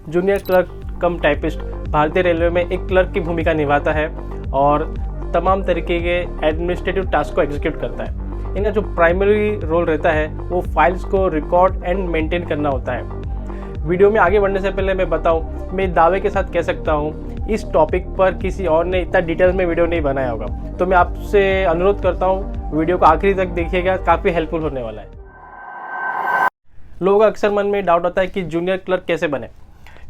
Junior clerk कम typist भारतीय railway में एक क्लर्क की भूमिका निभाता है और तमाम तरीके के एडमिनिस्ट्रेटिव टास्क को एग्जीक्यूट करता है। इनका जो प्राइमरी रोल रहता है वो फाइल्स को रिकॉर्ड एंड मेंटेन करना होता है। वीडियो में आगे बढ़ने से पहले मैं बताऊं, मैं दावे के साथ कह सकता हूं इस टॉपिक पर किसी और ने इतना डिटेल्स में वीडियो नहीं बनाया होगा। तो मैं आपसे अनुरोध करता हूं वीडियो को आखिरी तक देखिएगा, काफ़ी हेल्पफुल होने वाला है। लोगों का अक्सर मन में डाउट आता है कि जूनियर क्लर्क कैसे बने।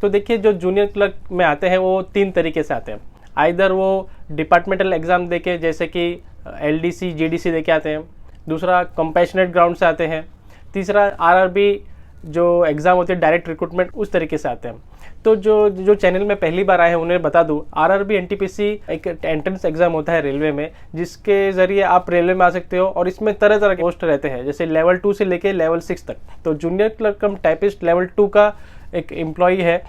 तो देखिए, जो जूनियर क्लर्क में आते हैं वो 3 तरीके से आते हैं। आइदर वो डिपार्टमेंटल एग्ज़ाम देके, जैसे कि LDC GDC देके आते हैं। दूसरा कंपैशनेट ग्राउंड से आते हैं। तीसरा RRB जो एग्ज़ाम होती है डायरेक्ट रिक्रूटमेंट, उस तरीके से आते हैं। तो जो चैनल में पहली बार आए हैं उन्हें बता दूं, RRB NTPC एक एंट्रेंस एग्ज़ाम होता है रेलवे में, जिसके ज़रिए आप रेलवे में आ सकते हो और इसमें तरह तरह के पोस्ट रहते हैं, जैसे लेवल 2 से लेके लेवल 6 तक। तो जूनियर क्लर्क कम टाइपिस्ट लेवल 2 का एक एम्प्लॉई है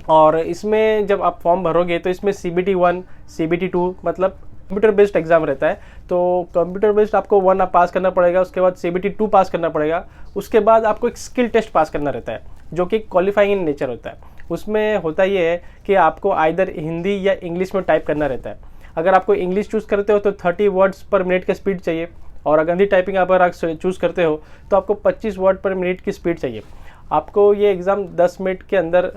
और इसमें जब आप फॉर्म भरोगे तो इसमें CBT 1 CBT 2 मतलब कंप्यूटर बेस्ड एग्जाम रहता है। तो कंप्यूटर बेस्ड आपको 1 पास करना पड़ेगा, उसके बाद CBT 2 पास करना पड़ेगा, उसके बाद आपको एक स्किल टेस्ट पास करना रहता है जो कि क्वालिफाइंग इन नेचर होता है। उसमें होता ये है कि आपको आइदर हिंदी या इंग्लिश में टाइप करना रहता है। अगर आपको इंग्लिश चूज़ करते हो तो 30 वर्ड्स पर मिनट की स्पीड चाहिए, और अगर हिंदी टाइपिंग अगर आप चूज़ करते हो तो आपको 25 वर्ड पर मिनट की स्पीड चाहिए। आपको ये एग्ज़ाम 10 मिनट के अंदर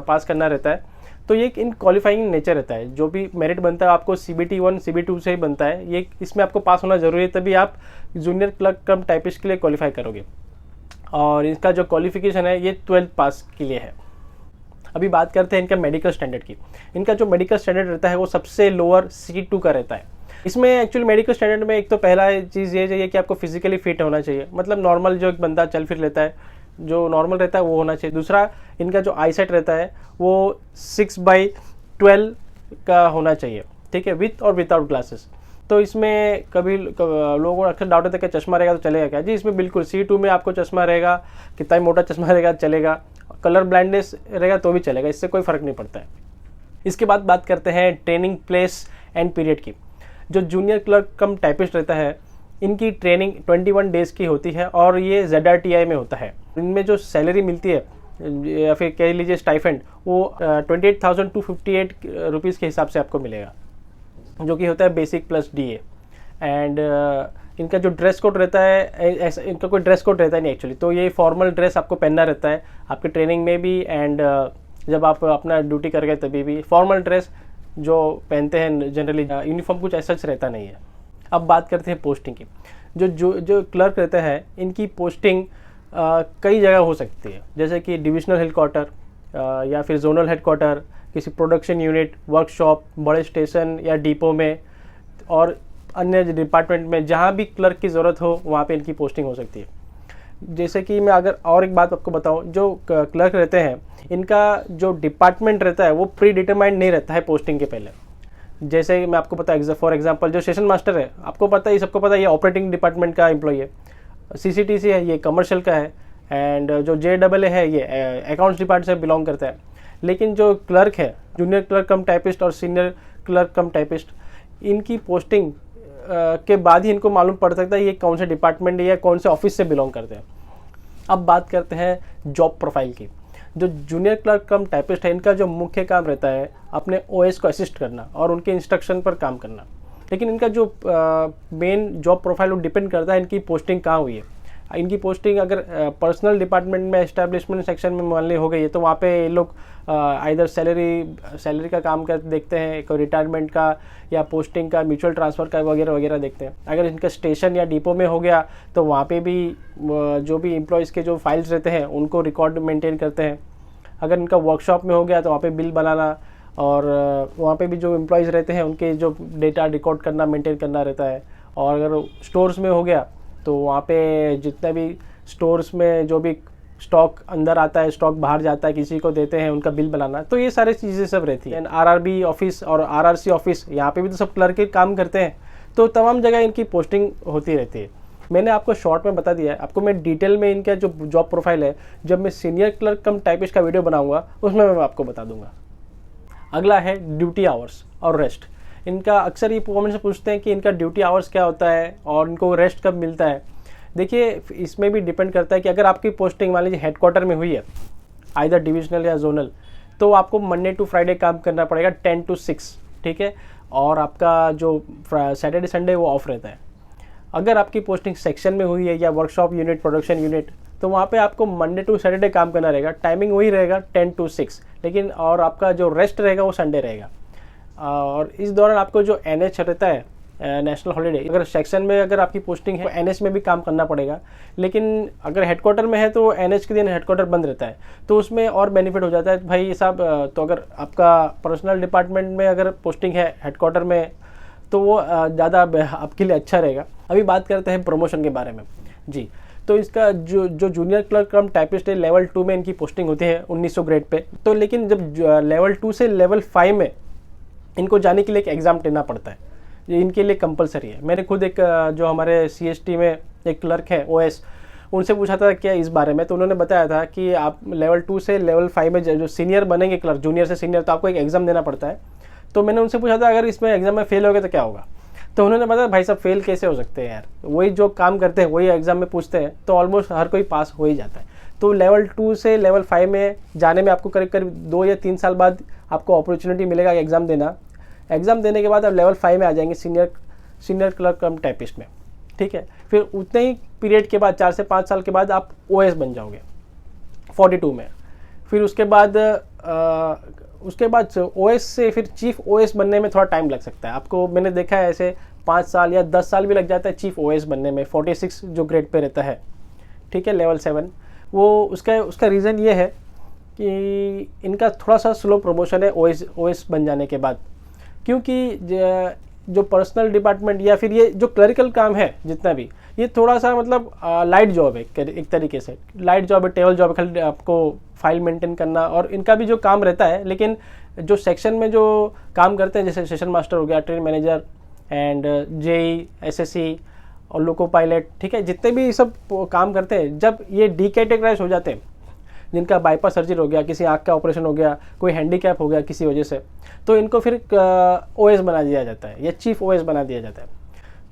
पास करना रहता है। तो ये इन क्वालिफाइंग नेचर रहता है। जो भी मेरिट बनता है आपको CBT 1 CBT 2 से ही बनता है। ये इसमें आपको पास होना ज़रूरी है, तभी आप जूनियर क्लर्क कम टाइपिस्ट के लिए क्वालिफाई करोगे। और इसका जो क्वालिफिकेशन है ये 12th पास के लिए है। अभी बात करते हैं इनका मेडिकल स्टैंडर्ड की। इनका जो मेडिकल स्टैंडर्ड रहता है वो सबसे लोअर C2 का रहता है। इसमें एक्चुअली मेडिकल स्टैंडर्ड में एक तो पहला चीज़ ये चाहिए कि आपको फिजिकली फिट होना चाहिए, मतलब नॉर्मल जो एक बंदा चल फिर लेता है, जो नॉर्मल रहता है वो होना चाहिए। दूसरा, इनका जो आईसाइट रहता है वो 6/12 का होना चाहिए, ठीक है, विथ और विदाउट ग्लासेस। तो इसमें कभी लोगों को अक्सर डाउट होता है कि चश्मा रहेगा तो चलेगा क्या? जी, इसमें बिल्कुल C2 में आपको चश्मा रहेगा, कितना ही मोटा चश्मा रहेगा चलेगा, कलर ब्लाइंडनेस रहेगा तो भी चलेगा, इससे कोई फ़र्क नहीं पड़ता है। इसके बाद बात करते हैं ट्रेनिंग प्लेस एंड पीरियड की। जो जूनियर क्लर्क कम टाइपिस्ट रहता है, इनकी ट्रेनिंग 21 डेज़ की होती है और ये ZRTI में होता है। इनमें जो सैलरी मिलती है या फिर कह लीजिए स्टाइफेंड, वो 28,258 रुपीज़ के हिसाब से आपको मिलेगा, जो कि होता है बेसिक प्लस DA। एंड इनका जो ड्रेस कोड रहता है, ऐसा इनका कोई ड्रेस कोड रहता है नहीं एक्चुअली। तो ये फॉर्मल ड्रेस आपको पहनना रहता है आपके ट्रेनिंग में भी, एंड जब आप अपना ड्यूटी कर गए तभी भी फॉर्मल ड्रेस जो पहनते हैं जनरली, यूनिफॉर्म कुछ ऐसा रहता नहीं है। अब बात करते हैं पोस्टिंग की। जो क्लर्क रहते हैं इनकी पोस्टिंग कई जगह हो सकती है, जैसे कि डिविजनल हेडक्वार्टर या फिर जोनल हेडक्वार्टर, किसी प्रोडक्शन यूनिट, वर्कशॉप, बड़े स्टेशन या डिपो में, और अन्य डिपार्टमेंट में जहाँ भी क्लर्क की ज़रूरत हो वहाँ पे इनकी पोस्टिंग हो सकती है। जैसे कि मैं अगर और एक बात आपको बताऊं, जो क्लर्क रहते हैं इनका जो डिपार्टमेंट रहता है वो प्री डिटरमाइंड नहीं रहता है पोस्टिंग के पहले। जैसे मैं आपको पता है, फॉर एग्जांपल जो स्टेशन मास्टर है, आपको पता है, सबको पता है, ये ऑपरेटिंग डिपार्टमेंट का एम्प्लॉई है। CCTC है, ये कमर्शियल का है। एंड जो JAA है ये अकाउंट्स डिपार्टमेंट से बिलोंग करता है। लेकिन जो क्लर्क है, जूनियर क्लर्क कम टाइपिस्ट और सीनियर क्लर्क कम टाइपिस्ट, इनकी पोस्टिंग के बाद ही इनको मालूम पड़ सकता है ये कौन से डिपार्टमेंट या कौन से ऑफिस से बिलोंग करते हैं। अब बात करते हैं जॉब प्रोफाइल की। जो जूनियर क्लर्क कम टाइपिस्ट है, इनका जो मुख्य काम रहता है अपने OS को असिस्ट करना और उनके इंस्ट्रक्शन पर काम करना। लेकिन इनका जो मेन जॉब प्रोफाइल वो डिपेंड करता है इनकी पोस्टिंग कहाँ हुई है। इनकी पोस्टिंग अगर पर्सनल डिपार्टमेंट में, एस्टैब्लिशमेंट सेक्शन में मान ली हो गई है, तो वहाँ पे ये लोग आइदर सैलरी का काम कर देखते हैं, कोई रिटायरमेंट का या पोस्टिंग का, म्यूचुअल ट्रांसफ़र का वगैरह वगैरह देखते हैं। अगर इनका स्टेशन या डिपो में हो गया तो वहाँ पे भी जो भी एम्प्लॉयज़ के जो फाइल्स रहते हैं उनको रिकॉर्ड मेंटेन करते हैं। अगर इनका वर्कशॉप में हो गया तो वहाँ पे बिल बनाना, और वहाँ पे भी जो एम्प्लॉयज़ रहते हैं उनके जो डेटा रिकॉर्ड करना, मेंटेन करना रहता है। और अगर स्टोर्स में हो गया तो वहाँ पे जितने भी स्टोर्स में जो भी स्टॉक अंदर आता है, स्टॉक बाहर जाता है, किसी को देते हैं, उनका बिल बनाना। तो ये सारी चीज़ें सब रहती हैं। RRB ऑफिस और RRC ऑफिस, यहाँ पे भी तो सब क्लर्क के काम करते हैं। तो तमाम जगह इनकी पोस्टिंग होती रहती है। मैंने आपको शॉर्ट में बता दिया है, आपको मैं डिटेल में इनका जो जॉब प्रोफाइल है जब मैं सीनियर क्लर्क कम टाइपिस्ट का वीडियो बनाऊँगा उसमें मैं आपको बता दूँगा। अगला है ड्यूटी आवर्स और रेस्ट। इनका अक्सर ये कमेंट से पूछते हैं कि इनका ड्यूटी आवर्स क्या होता है और इनको रेस्ट कब मिलता है। देखिए, इसमें भी डिपेंड करता है कि अगर आपकी पोस्टिंग मान लीजिए हेडक्वार्टर में हुई है, आइदर डिविजनल या जोनल, तो आपको मंडे टू फ्राइडे काम करना पड़ेगा 10 to 6, ठीक है। और आपका जो सैटरडे संडे वो ऑफ रहता है। अगर आपकी पोस्टिंग सेक्शन में हुई है या वर्कशॉप यूनिट, प्रोडक्शन यूनिट, तो वहाँ पे आपको मंडे टू सैटरडे काम करना रहेगा। टाइमिंग वही रहेगा 10 to 6, लेकिन और आपका जो रेस्ट रहेगा वो संडे रहेगा। और इस दौरान आपको जो NH रहता है, नेशनल हॉलीडे, अगर सेक्शन में अगर आपकी पोस्टिंग है तो NH में भी काम करना पड़ेगा। लेकिन अगर हेडक्वार्टर में है तो NH के दिन हेडक्वार्टर बंद रहता है, तो उसमें और बेनिफिट हो जाता है भाई साहब। तो अगर आपका पर्सनल डिपार्टमेंट में अगर पोस्टिंग है हेडक्वार्टर में, तो वो ज़्यादा आपके लिए अच्छा रहेगा। अभी बात करते हैं प्रमोशन के बारे में जी। तो इसका जो जूनियर क्लर्क कम टाइपिस्ट है, लेवल 2 में इनकी पोस्टिंग होती है 1900 ग्रेड पे। तो लेकिन जब लेवल 2 से लेवल 5 में इनको जाने के लिए एक एग्ज़ाम देना पड़ता है, ये इनके लिए कंपलसरी है। मैंने खुद एक जो हमारे CST में एक क्लर्क है OS, उनसे पूछा था क्या इस बारे में, तो उन्होंने बताया था कि आप लेवल 2 से लेवल 5 में जो सीनियर बनेंगे क्लर्क, जूनियर से सीनियर, तो आपको एक एग्ज़ाम देना पड़ता है। तो मैंने उनसे पूछा था अगर इसमें एग्ज़ाम में फेल हो गए तो क्या होगा, तो उन्होंने बताया भाई साहब फेल कैसे हो सकते हैं यार, वही जो काम करते हैं वही एग्ज़ाम में पूछते हैं, तो ऑलमोस्ट हर कोई पास हो ही जाता है। तो लेवल 2 से लेवल 5 में जाने में आपको करीब करीब 2 या 3 साल बाद आपको अपॉर्चुनिटी मिलेगा एग्ज़ाम देना। एग्ज़ाम देने के बाद आप लेवल 5 में आ जाएंगे सीनियर क्लर्क कम टाइपिस्ट में, ठीक है। फिर उतने ही पीरियड के बाद 4 से 5 साल के बाद आप OS बन जाओगे 42 में। फिर उसके बाद OS से फिर चीफ OS बनने में थोड़ा टाइम लग सकता है आपको। मैंने देखा है ऐसे 5 साल या 10 साल भी लग जाता है चीफ OS बनने में, 46 जो ग्रेड पे रहता है, ठीक है, लेवल 7। वो उसका रीज़न ये है कि इनका थोड़ा सा स्लो प्रमोशन है OS बन जाने के बाद, क्योंकि जो पर्सनल डिपार्टमेंट या फिर ये जो क्लरिकल काम है जितना भी, ये थोड़ा सा मतलब लाइट जॉब है, एक तरीके से लाइट जॉब है, टेबल जॉब है, खाली आपको फाइल मेंटेन करना और इनका भी जो काम रहता है। लेकिन जो सेक्शन में जो काम करते हैं, जैसे सेशन मास्टर हो गया, train manager and JE, SSC और लोको पायलट, ठीक है, जितने भी सब काम करते हैं, जब ये डीकैटेगराइज हो जाते हैं, जिनका बाईपास सर्जरी हो गया, किसी आँख का ऑपरेशन हो गया, कोई हैंडीकैप हो गया किसी वजह से, तो इनको फिर OS बना दिया जाता है या चीफ OS बना दिया जाता है।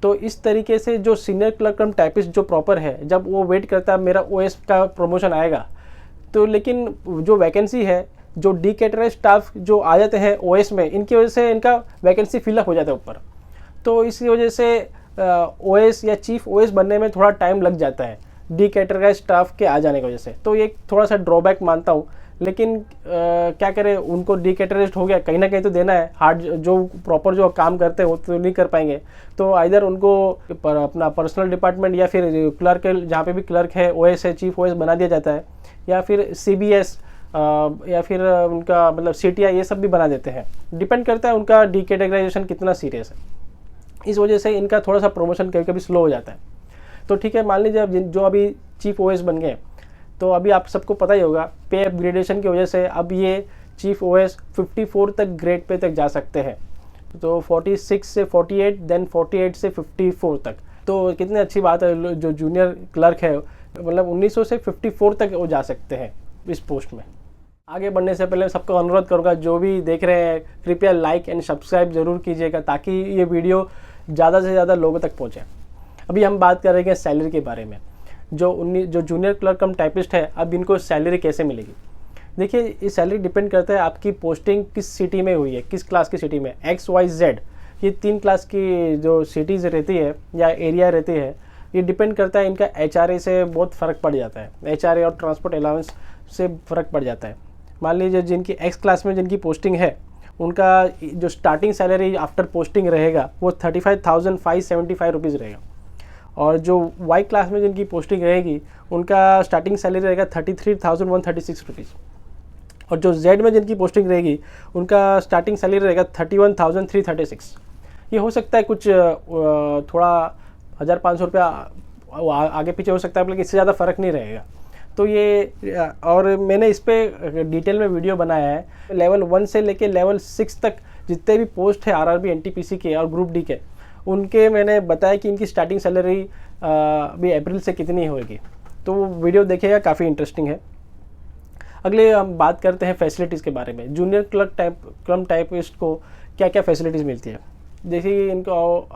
तो इस तरीके से जो सीनियर क्लर्क कम टाइपिस्ट जो प्रॉपर है, जब वो वेट करता है मेरा OS का प्रमोशन आएगा, तो लेकिन जो वैकेंसी है, जो डीकैटेगराइज स्टाफ जो आ जाते हैं OS में, इनकी वजह से इनका वैकेंसी फिलअप हो जाता है ऊपर। तो इसी वजह से OS या चीफ OS बनने में थोड़ा टाइम लग जाता है डीकैटेगराइज स्टाफ के आ जाने की वजह से। तो ये थोड़ा सा ड्रॉबैक मानता हूँ, लेकिन क्या करें, उनको डीकैटेगराइज हो गया, कहीं ना कहीं तो देना है। हार्ड जो प्रॉपर जो काम करते हैं वो तो नहीं कर पाएंगे, तो आइदर उनको अपना पर्सनल डिपार्टमेंट या फिर क्लर्क, जहाँ पे भी क्लर्क है OS है, चीफ OS बना दिया जाता है, या फिर CBS या फिर उनका मतलब CTI, ये सब भी बना देते हैं। डिपेंड करता है उनका डीकैटेगराइजेशन कितना सीरियस है। इस वजह से इनका थोड़ा सा प्रमोशन कभी कभी स्लो हो जाता है। तो ठीक है, मान लीजिए अब जो अभी चीफ OS बन गए, तो अभी आप सबको पता ही होगा पे अपग्रेडेशन की वजह से अब ये चीफ OS 54 तक ग्रेड पे तक जा सकते हैं। तो 46 से 48, देन 48 से 54 तक। तो कितनी अच्छी बात है, जो जूनियर क्लर्क है मतलब 1900 से 54 तक वो जा सकते हैं इस पोस्ट में। आगे बढ़ने से पहले सबको अनुरोध करूँगा, जो भी देख रहे हैं कृपया लाइक एंड सब्सक्राइब जरूर कीजिएगा, ताकि ये वीडियो ज़्यादा से ज़्यादा लोगों तक पहुँचे। अभी हम बात कर रहे हैं सैलरी के बारे में। जो जूनियर क्लर्क कम टाइपिस्ट है, अब इनको सैलरी कैसे मिलेगी। देखिए, ये सैलरी डिपेंड करता है आपकी पोस्टिंग किस सिटी में हुई है, किस क्लास की सिटी में। XYZ ये 3 क्लास की जो सिटीज़ रहती है या एरिया रहती है, ये डिपेंड करता है इनका HRA से बहुत फ़र्क पड़ जाता है। HRA और ट्रांसपोर्ट अलाउंस से फ़र्क पड़ जाता है। मान लीजिए जिनकी X क्लास में जिनकी पोस्टिंग है, उनका जो स्टार्टिंग सैलरी आफ्टर पोस्टिंग रहेगा वो 35,575 रुपीज़ रहेगा। और जो Y क्लास में जिनकी पोस्टिंग रहेगी, उनका स्टार्टिंग सैलरी रहेगा 33,136 रुपीज़। और जो Z में जिनकी पोस्टिंग रहेगी, उनका स्टार्टिंग सैलरी रहेगा 31,336। ये हो सकता है कुछ थोड़ा 1,500 रुपया आगे पीछे हो सकता है, लेकिन इससे ज़्यादा फ़र्क नहीं रहेगा। तो ये और मैंने इस पर डिटेल में वीडियो बनाया है। लेवल 1 से लेके लेवल 6 तक जितने भी पोस्ट है RRB NTPC के और ग्रुप D के, उनके मैंने बताया कि इनकी स्टार्टिंग सैलरी अभी अप्रैल से कितनी होगी। तो वो वीडियो देखिएगा, काफ़ी इंटरेस्टिंग है। अगले हम बात करते हैं फैसिलिटीज़ के बारे में। जूनियर क्लर्क टाइपिस्ट को क्या क्या फैसिलिटीज़ मिलती है। जैसे इनको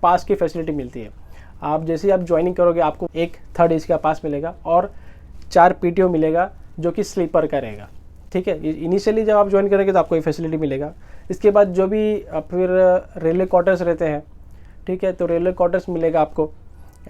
पास की फैसिलिटी मिलती है। आप जैसे आप ज्वाइनिंग करोगे, आपको एक 3rd AC का पास मिलेगा और 4 PTO मिलेगा, जो कि स्लीपर का रहेगा, ठीक है। इनिशियली जब आप ज्वाइन करेंगे तो आपको ये फैसिलिटी मिलेगा। इसके बाद जो भी फिर रेलवे क्वार्टर्स रहते हैं, ठीक है, तो रेलवे क्वार्टर्स मिलेगा आपको,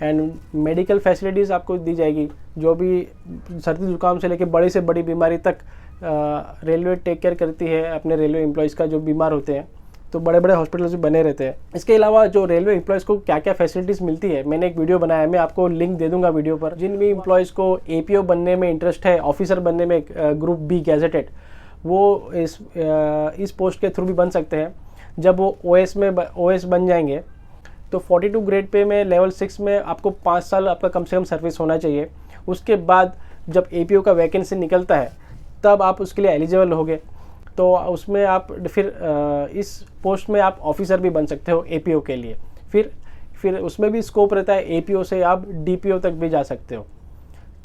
एंड मेडिकल फैसिलिटीज़ आपको दी जाएगी। जो भी सर्दी जुकाम से लेकर बड़ी से बड़ी बीमारी तक रेलवे टेक केयर करती है अपने रेलवे एम्प्लॉयज़ का, जो बीमार होते हैं, तो बड़े बड़े हॉस्पिटल्स भी बने रहते हैं। इसके अलावा जो रेलवे एम्प्लॉयज़ को क्या क्या फैसिलिटीज़ मिलती है, मैंने एक वीडियो बनाया है, मैं आपको लिंक दे दूंगा वीडियो पर। जिन भी एम्प्लॉयज़ को APO बनने में इंटरेस्ट है, ऑफिसर बनने में, ग्रुप B गैजेटेड, वो इस पोस्ट के थ्रू भी बन सकते हैं। जब वो OS बन जाएंगे तो 42 ग्रेड पे में लेवल 6 में आपको 5 साल आपका कम से कम सर्विस होना चाहिए। उसके बाद जब APO का वैकेंसी निकलता है तब आप उसके लिए एलिजिबल होगे, तो उसमें आप फिर इस पोस्ट में आप ऑफिसर भी बन सकते हो APO के लिए। फिर उसमें भी स्कोप रहता है, APO से आप DPO तक भी जा सकते हो।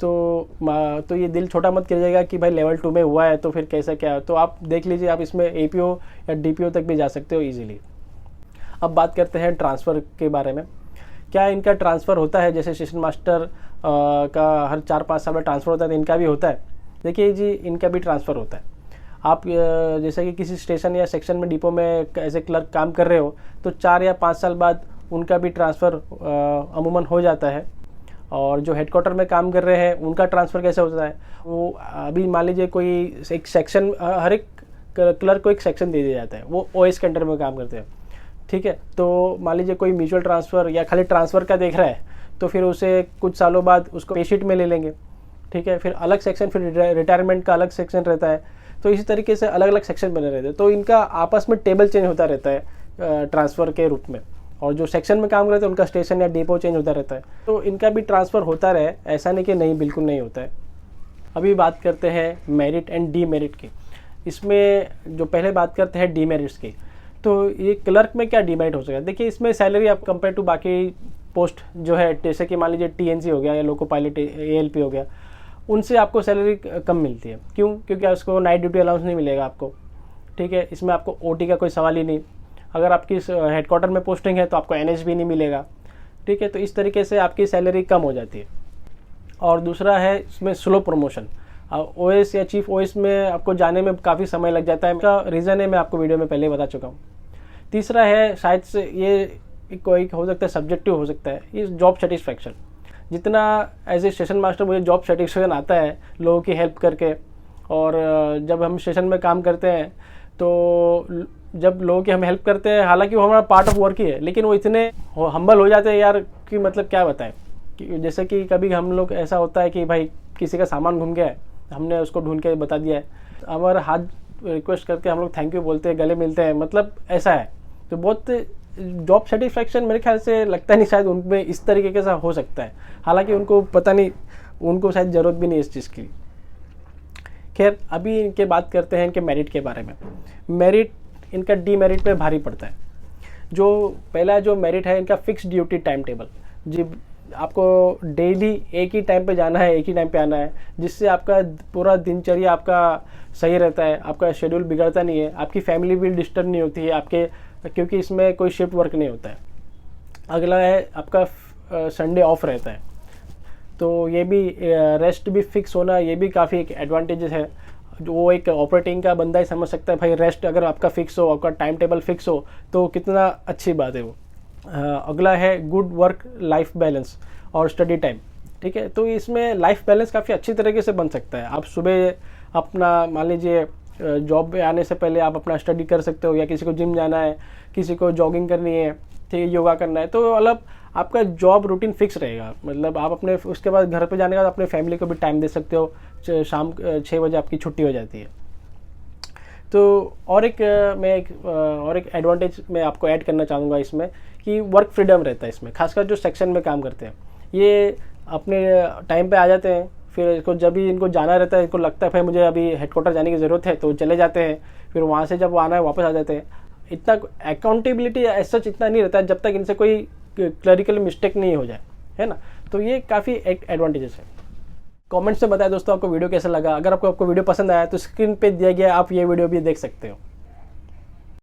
तो ये दिल छोटा मत कीजिएगा कि भाई लेवल 2 में हुआ है तो फिर कैसा क्या है, तो आप देख लीजिए, आप इसमें APO या DPO तक भी जा सकते हो ईजिली। अब बात करते हैं ट्रांसफ़र के बारे में। क्या इनका ट्रांसफ़र होता है? जैसे स्टेशन मास्टर का हर 4-5 साल में ट्रांसफ़र होता है, तो इनका भी होता है। देखिए जी, इनका भी ट्रांसफ़र होता है। आप जैसे कि किसी स्टेशन या सेक्शन में, डिपो में एज ए क्लर्क काम कर रहे हो, तो 4 या 5 साल बाद उनका भी ट्रांसफ़र अमूमन हो जाता है। और जो हेडक्वार्टर में काम कर रहे हैं उनका ट्रांसफ़र कैसे होता है? वो अभी मान लीजिए कोई एक सेक्शन, हर एक क्लर्क को एक सेक्शन दे दिया जाता है, वो OS के अंडर में काम करते हैं, ठीक है। तो मान लीजिए कोई म्यूचुअल ट्रांसफ़र या खाली ट्रांसफ़र का देख रहा है, तो फिर उसे कुछ सालों बाद उसको पे शीट में ले लेंगे, ठीक है। फिर अलग सेक्शन, फिर रिटायरमेंट का अलग सेक्शन रहता है। तो इसी तरीके से अलग अलग सेक्शन बने रहते हैं, तो इनका आपस में टेबल चेंज होता रहता है ट्रांसफ़र के रूप में। और जो सेक्शन में काम करते हैं उनका स्टेशन या डिपो चेंज होता रहता है, तो इनका भी ट्रांसफ़र होता रहे, ऐसा नहीं कि नहीं, बिल्कुल नहीं होता है। अभी बात करते हैं मेरिट एंड डीमेरिट की। इसमें जो पहले बात करते हैं डीमेरिट्स की, तो ये क्लर्क में क्या डीमेरिट हो सकता है? देखिए, इसमें सैलरी आप कंपेयर टू बाकी पोस्ट जो है, जैसे कि मान लीजिए TNC हो गया या लोको पायलट ALP हो गया, उनसे आपको सैलरी कम मिलती है। क्यों? क्योंकि उसको नाइट ड्यूटी अलाउंस नहीं मिलेगा आपको, ठीक है। इसमें आपको OT का कोई सवाल ही नहीं। अगर आपकी हेडक्वार्टर में पोस्टिंग है तो आपको NH भी नहीं मिलेगा, ठीक है। तो इस तरीके से आपकी सैलरी कम हो जाती है। और दूसरा है इसमें स्लो प्रमोशन। OS या चीफ OS में आपको जाने में काफ़ी समय लग जाता है। इसका रीज़न है, मैं आपको वीडियो में पहले बता चुका हूँ। तीसरा है, शायद से ये कोई हो सकता है, सब्जेक्टिव हो सकता है, ये जॉब सेटिस्फैक्शन। जितना एज ए स्टेशन मास्टर मुझे जॉब सेटिस्फैक्शन आता है लोगों की हेल्प करके, और जब हम स्टेशन में काम करते हैं तो जब लोगों की हम हेल्प करते हैं, हालांकि वो हमारा पार्ट ऑफ वर्क ही है, लेकिन वो इतने हम्बल हो जाते हैं यार कि मतलब क्या बताएं। कि जैसे कि कभी हम लोग, ऐसा होता है कि भाई किसी का सामान घूम गया है, हमने उसको ढूंढ के बता दिया है, हमारा हाथ रिक्वेस्ट करके हम लोग थैंक यू बोलते हैं, गले मिलते हैं, मतलब ऐसा है। तो बहुत जॉब सेटिस्फैक्शन मेरे ख्याल से लगता नहीं शायद उनमें इस तरीके के हो सकता है, हालांकि उनको पता नहीं, उनको शायद ज़रूरत भी नहीं इस चीज़ की। खैर, अभी इनके बात करते हैं इनके मेरिट के बारे में। मेरिट इनका डीमेरिट पे भारी पड़ता है। जो पहला जो मेरिट है इनका फिक्स ड्यूटी टाइम टेबल। जी, आपको डेली एक ही टाइम पे जाना है, एक ही टाइम पे आना है, जिससे आपका पूरा दिनचर्या आपका सही रहता है, आपका शेड्यूल बिगड़ता नहीं है, आपकी फैमिली भी डिस्टर्ब नहीं होती है आपके, क्योंकि इसमें कोई शिफ्ट वर्क नहीं होता है। अगला है आपका संडे ऑफ रहता है, तो ये भी रेस्ट भी फिक्स होना, ये भी काफ़ी एक एडवांटेजेस है। वो एक ऑपरेटिंग का बंदा ही समझ सकता है भाई, रेस्ट अगर आपका फिक्स हो, आपका टाइम टेबल फिक्स हो, तो कितना अच्छी बात है वो। अगला है गुड वर्क लाइफ बैलेंस और स्टडी टाइम, ठीक है। तो इसमें लाइफ बैलेंस काफ़ी अच्छी तरीके से बन सकता है। आप सुबह अपना, मान लीजिए जॉब पे आने से पहले आप अपना स्टडी कर सकते हो, या किसी को जिम जाना है, किसी को जॉगिंग करनी है, ठीक है, योगा करना है, तो मतलब आपका जॉब रूटीन फिक्स रहेगा। मतलब आप अपने उसके बाद घर पे जाने के बाद अपने फैमिली को भी टाइम दे सकते हो। शाम 6 बजे आपकी छुट्टी हो जाती है। तो और एक एडवांटेज मैं आपको ऐड करना चाहूँगा इसमें, कि वर्क फ्रीडम रहता है इसमें, खासकर जो सेक्शन में काम करते हैं, ये अपने टाइम पे आ जाते हैं। फिर इसको जब भी इनको जाना रहता है, इनको लगता है भाई मुझे अभी हेडक्वार्टर जाने की ज़रूरत है, तो चले जाते हैं। फिर वहाँ से जब वो आना है वापस आ जाते हैं। इतना अकाउंटेबिलिटी एज सच इतना नहीं रहता है जब तक इनसे कोई क्लरिकल मिस्टेक नहीं हो जाए, है ना। तो ये काफ़ी एक एडवांटेजेस है। कमेंट्स में बताएं दोस्तों आपको वीडियो कैसा लगा। अगर आपको वीडियो पसंद आया तो स्क्रीन पे दिया गया आप ये वीडियो भी देख सकते हो।